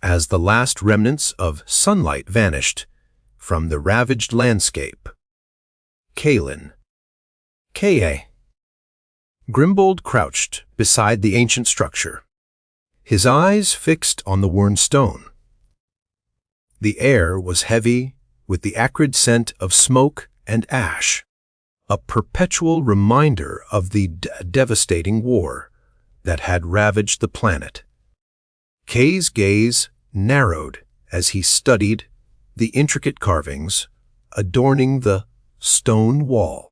as the last remnants of sunlight vanished from the ravaged landscape. Kalin. Ka. Grimbold crouched beside the ancient structure, his eyes fixed on the worn stone. The air was heavy with the acrid scent of smoke and ash, a perpetual reminder of the devastating war that had ravaged the planet. Kay's gaze narrowed as he studied the intricate carvings adorning the stone wall.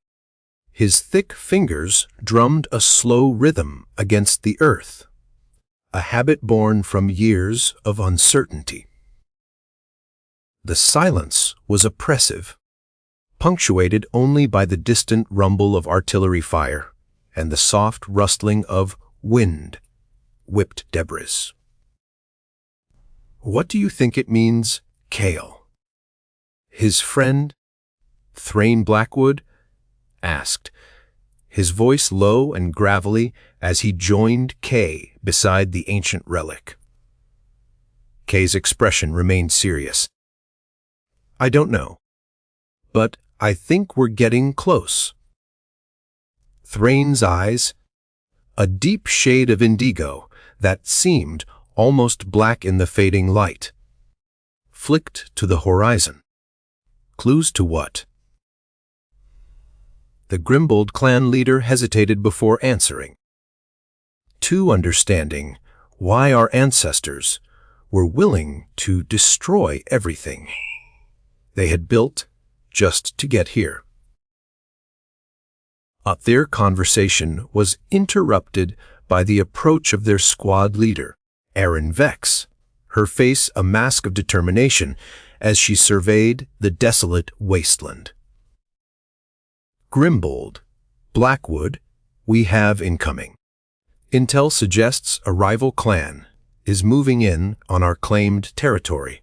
His thick fingers drummed a slow rhythm against the earth, a habit born from years of uncertainty. The silence was oppressive, punctuated only by the distant rumble of artillery fire and the soft rustling of wind-whipped debris. "What do you think it means, Kale?" his friend, Thrain Blackwood, asked, his voice low and gravelly as he joined Kay beside the ancient relic. Kay's expression remained serious. "I don't know, but I think we're getting close." Thrain's eyes, a deep shade of indigo that seemed almost black in the fading light, flicked to the horizon. Clues to what? The Grimbold clan leader hesitated before answering. To understanding why our ancestors were willing to destroy everything they had built just to get here. Their conversation was interrupted by the approach of their squad leader, Erin Vex, her face a mask of determination as she surveyed the desolate wasteland. "Grimbold, Blackwood, we have incoming. Intel suggests a rival clan is moving in on our claimed territory."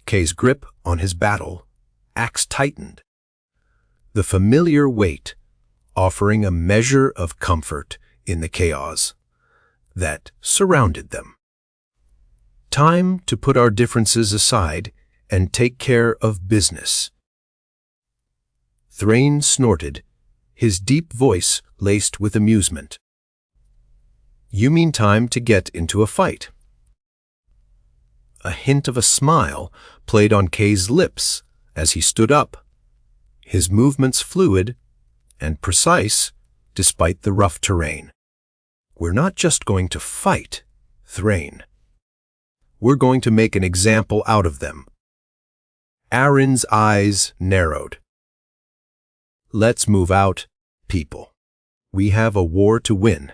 Kay's grip on his battle axe tightened, the familiar weight offering a measure of comfort in the chaos that surrounded them. "Time to put our differences aside and take care of business." Thrain snorted, his deep voice laced with amusement. "You mean time to get into a fight?" A hint of a smile played on Kay's lips as he stood up, his movements fluid and precise despite the rough terrain. "We're not just going to fight, Thrain. We're going to make an example out of them." Erin's eyes narrowed. "Let's move out, people. We have a war to win."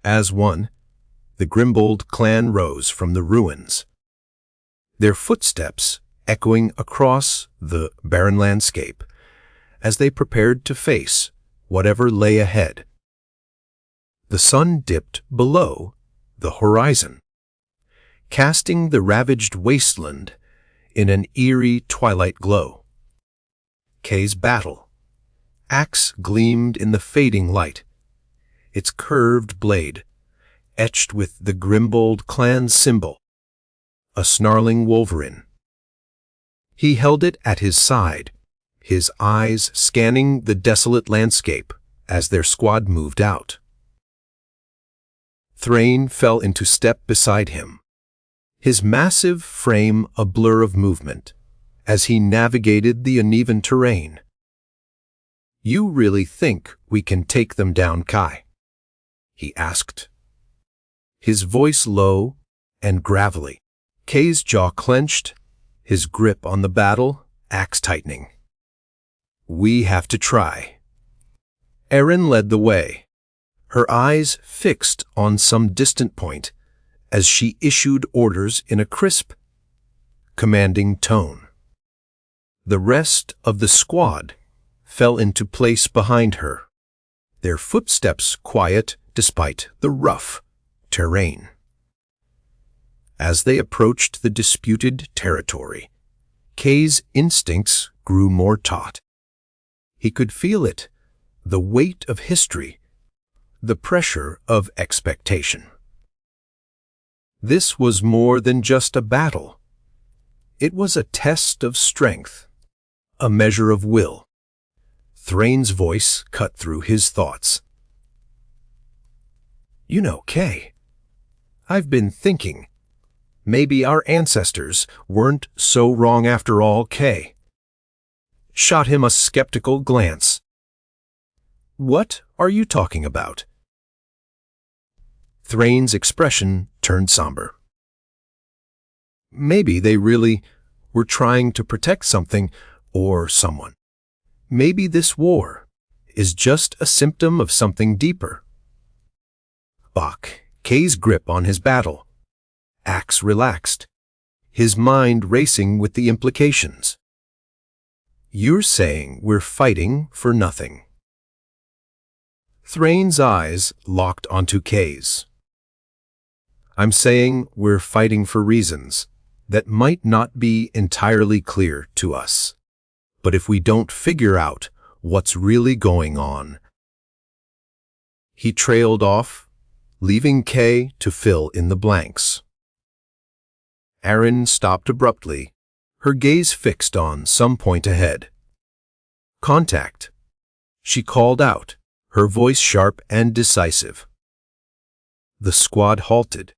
As one, the Grimbold clan rose from the ruins, their footsteps echoing across the barren landscape as they prepared to face whatever lay ahead. The sun dipped below the horizon, casting the ravaged wasteland in an eerie twilight glow. Kay's battle axe gleamed in the fading light, its curved blade etched with the Grimbold clan symbol, a snarling wolverine. He held it at his side, his eyes scanning the desolate landscape as their squad moved out. Thrain fell into step beside him, his massive frame a blur of movement as he navigated the uneven terrain. "You really think we can take them down, Kai?" he asked, his voice low and gravelly. Kay's jaw clenched, his grip on the battle axe tightening. "We have to try." Erin led the way, her eyes fixed on some distant point as she issued orders in a crisp, commanding tone. The rest of the squad fell into place behind her, their footsteps quiet despite the rough terrain. As they approached the disputed territory, Kay's instincts grew more taut. He could feel it, the weight of history, the pressure of expectation. This was more than just a battle. It was a test of strength, a measure of will. Thrain's voice cut through his thoughts. You know, Kay, I've been thinking. Maybe our ancestors weren't so wrong after all. Kay shot him a skeptical glance. What are you talking about? Thrain's expression turned somber. Maybe they really were trying to protect something or someone. Maybe this war is just a symptom of something deeper. Bach, Kay's grip on his battle axe relaxed, his mind racing with the implications. You're saying we're fighting for nothing. Thrain's eyes locked onto Kay's. I'm saying we're fighting for reasons that might not be entirely clear to us. But if we don't figure out what's really going on... He trailed off, leaving Kay to fill in the blanks. Erin stopped abruptly, her gaze fixed on some point ahead. Contact. She called out, her voice sharp and decisive. The squad halted,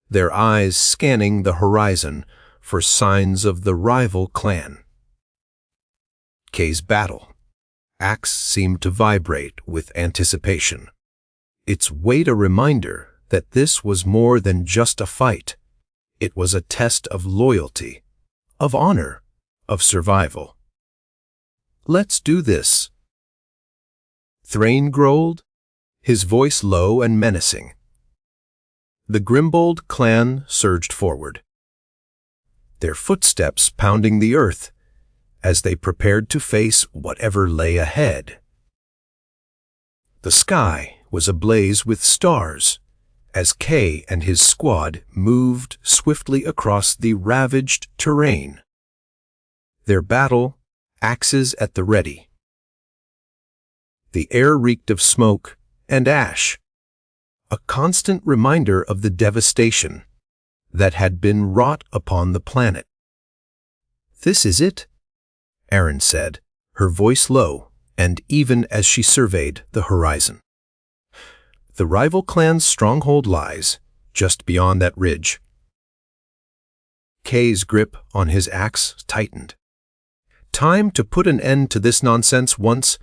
their eyes scanning the horizon for signs of the rival clan. Kay's battle axe seemed to vibrate with anticipation, its weight a reminder that this was more than just a fight. It was a test of loyalty, of honor, of survival. Let's do this. Thrain growled, his voice low and menacing. The Grimbold clan surged forward, their footsteps pounding the earth as they prepared to face whatever lay ahead. The sky was ablaze with stars as Kay and his squad moved swiftly across the ravaged terrain, their battle axes at the ready. The air reeked of smoke and ash, a constant reminder of the devastation that had been wrought upon the planet. This is it, Erin said, her voice low and even as she surveyed the horizon. The rival clan's stronghold lies just beyond that ridge. Kay's grip on his axe tightened. Time to put an end to this nonsense once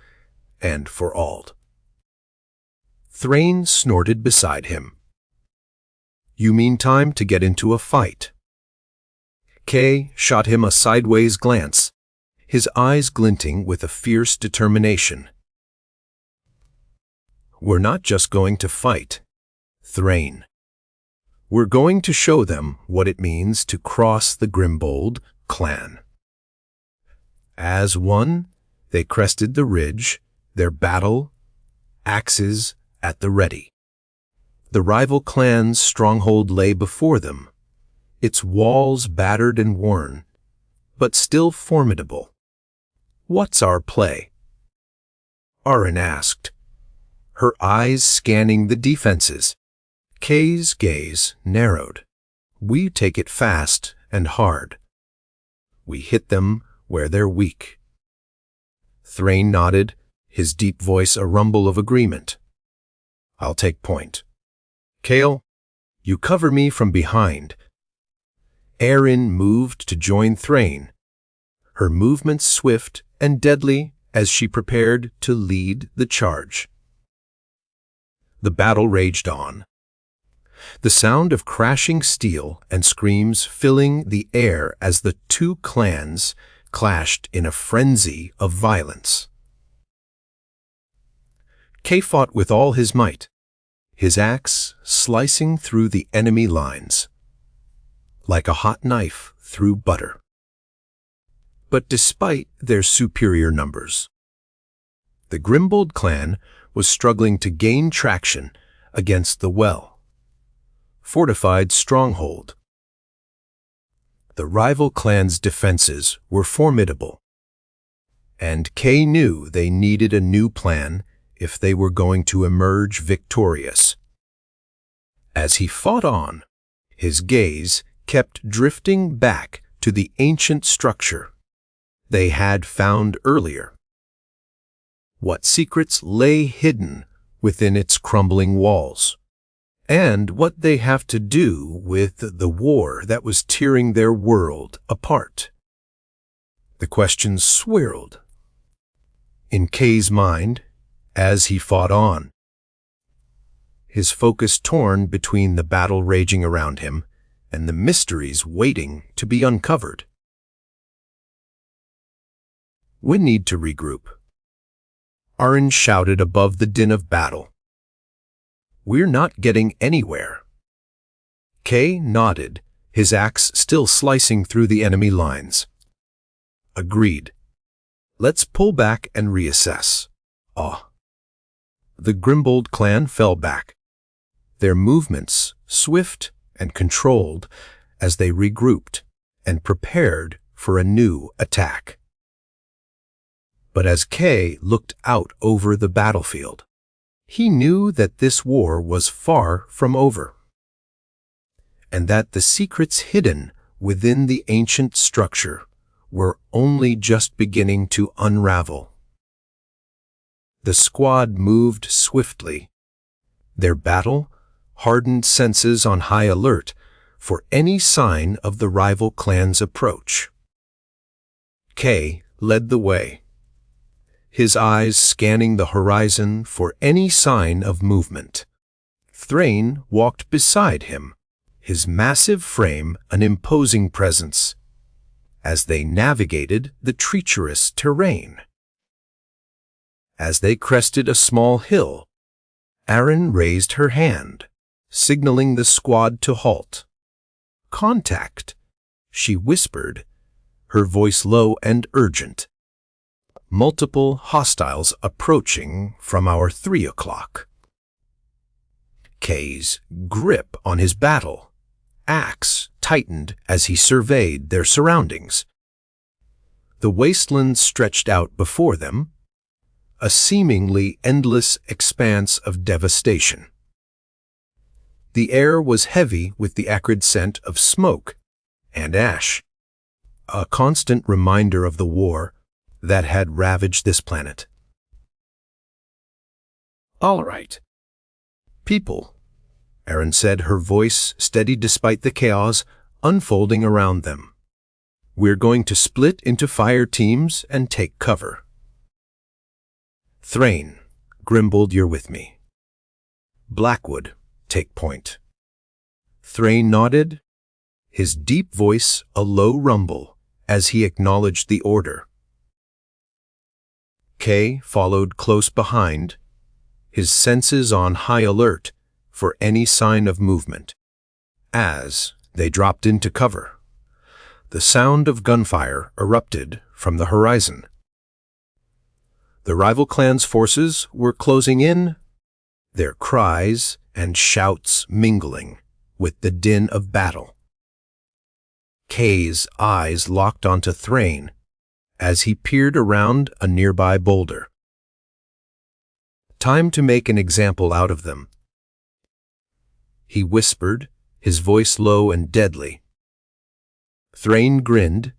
and for all. Thrain snorted beside him. You mean time to get into a fight? Kay shot him a sideways glance, his eyes glinting with a fierce determination. We're not just going to fight, Thrain. We're going to show them what it means to cross the Grimbold clan. As one, they crested the ridge, their battle axes at the ready. The rival clan's stronghold lay before them, its walls battered and worn, but still formidable. What's our play? Erin asked, her eyes scanning the defenses. Kay's gaze narrowed. We take it fast and hard. We hit them where they're weak. Thrain nodded, his deep voice a rumble of agreement. I'll take point. Kale, you cover me from behind. Erin moved to join Thrain, her movements swift and deadly as she prepared to lead the charge. The battle raged on, the sound of crashing steel and screams filling the air as the two clans clashed in a frenzy of violence. Kay fought with all his might, his axe slicing through the enemy lines, like a hot knife through butter. But despite their superior numbers, the Grimbold clan was struggling to gain traction against the well-fortified stronghold. The rival clan's defenses were formidable, and Kay knew they needed a new plan if they were going to emerge victorious. As he fought on, His gaze kept drifting back to the ancient structure they had found earlier. What secrets lay hidden within its crumbling walls, and what they have to do with the war that was tearing their world apart. The questions swirled in Kay's mind as he fought on, his focus torn between the battle raging around him and the mysteries waiting to be uncovered. "We need to regroup," Aaron shouted above the din of battle. "We're not getting anywhere." Kay nodded, his axe still slicing through the enemy lines. "Agreed. Let's pull back and reassess." The Grimbold clan fell back, their movements swift and controlled as they regrouped and prepared for a new attack. But as Kay looked out over the battlefield, he knew that this war was far from over, and that the secrets hidden within the ancient structure were only just beginning to unravel. The squad moved swiftly, their battle-hardened senses on high alert for any sign of the rival clan's approach. Kay led the way, his eyes scanning the horizon for any sign of movement. Thrain walked beside him, his massive frame an imposing presence, as they navigated the treacherous terrain. As they crested a small hill, Aaron raised her hand, signaling the squad to halt. "Contact," she whispered, her voice low and urgent. "Multiple hostiles approaching from our 3 o'clock. Kay's grip on his battle axe tightened as he surveyed their surroundings. The wasteland stretched out before them, a seemingly endless expanse of devastation. The air was heavy with the acrid scent of smoke and ash, a constant reminder of the war that had ravaged this planet. "All right, people," Aaron said, her voice steady despite the chaos unfolding around them. "We're going to split into fire teams and take cover. Thrain, Grimbold, you're with me. Blackwood, take point." Thrain nodded, his deep voice a low rumble as he acknowledged the order. Kay followed close behind, his senses on high alert for any sign of movement. As they dropped into cover, the sound of gunfire erupted from the horizon. The rival clan's forces were closing in, their cries and shouts mingling with the din of battle. Kay's eyes locked onto Thrain as he peered around a nearby boulder. "Time to make an example out of them," he whispered, his voice low and deadly. Thrain grinned,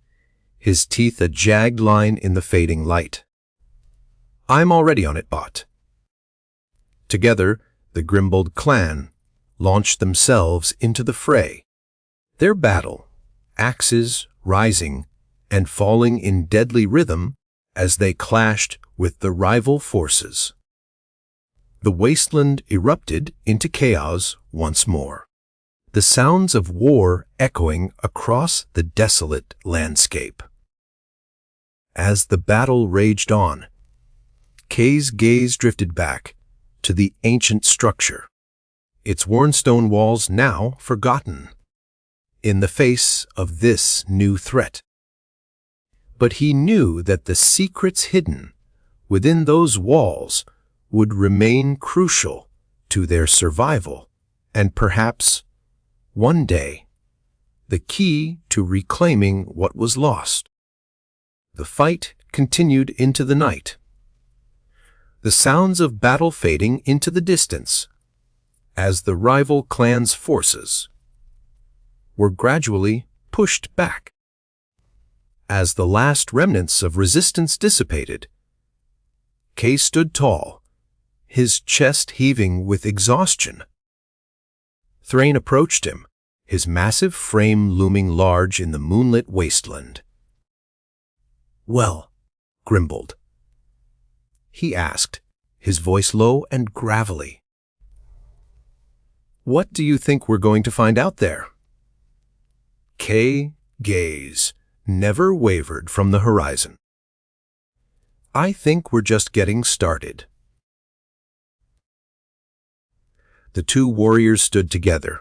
his teeth a jagged line in the fading light. "I'm already on it, bot." Together, the Grimbold clan launched themselves into the fray, their battle, axes rising and falling in deadly rhythm as they clashed with the rival forces. The wasteland erupted into chaos once more, the sounds of war echoing across the desolate landscape. As the battle raged on, Kay's gaze drifted back to the ancient structure, its worn stone walls now forgotten in the face of this new threat. But he knew that the secrets hidden within those walls would remain crucial to their survival and perhaps, one day, the key to reclaiming what was lost. The fight continued into the night, the sounds of battle fading into the distance as the rival clan's forces were gradually pushed back. As the last remnants of resistance dissipated, Kay stood tall, his chest heaving with exhaustion. Thrain approached him, his massive frame looming large in the moonlit wasteland. "Well, Grimbold?" he asked, his voice low and gravelly. "What do you think we're going to find out there?" Kay's gaze never wavered from the horizon. "I think we're just getting started." The two warriors stood together,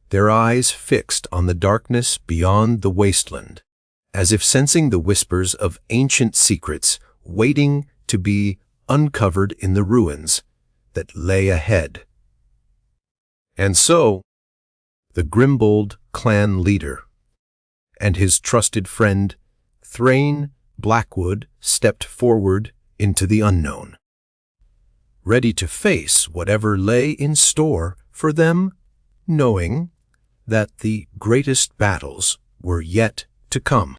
their eyes fixed on the darkness beyond the wasteland, as if sensing the whispers of ancient secrets waiting to be uncovered in the ruins that lay ahead. And so, the Grimbold clan leader and his trusted friend, Thrain Blackwood, stepped forward into the unknown, ready to face whatever lay in store for them, knowing that the greatest battles were yet to come.